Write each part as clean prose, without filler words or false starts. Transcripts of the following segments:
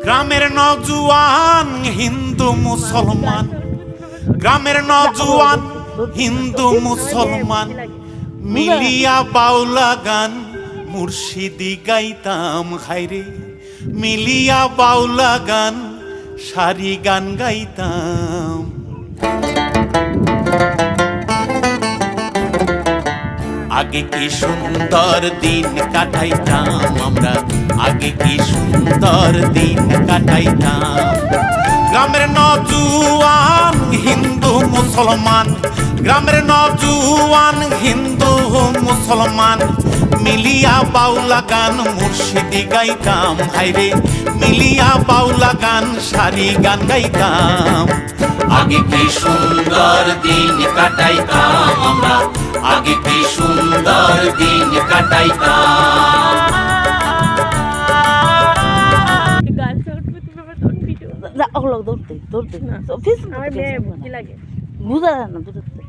গ্রামের নওজোয়ান হিন্দু মুসলমান, গ্রামের নওজোয়ান হিন্দু মুসলমান মিলিয়া বাউলা গান মুর্শিদি গাইতাম। হায়রে মিলিয়া বাউলা গান সারি গান গাইতাম। আগে কি সুন্দর দিন কাটাইতাম আমরা, আগে কি সুন্দর দিন কাটাইতাম। গ্রামের নওজোয়ান হিন্দু মুসলমান, গ্রামের নওজোয়ান হিন্দু মুসলমান মিলিয়া বাউলা গান মুর্শিদি গাইতাম। হায়রে মিলিয়া বাউলা গান সারি গান গাইতাম। আগে কি সুন্দর দিন কাটাইতাম আমরা, আগে কি সুন্দর দিন কাটাইতাম। দৌড়তে দৌড়তে বুঝা যায় না দূরত্বে।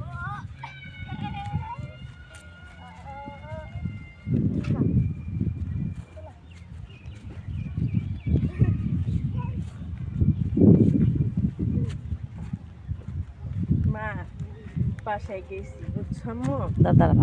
মা বাসায় গেছি বুঝছো? দাদারা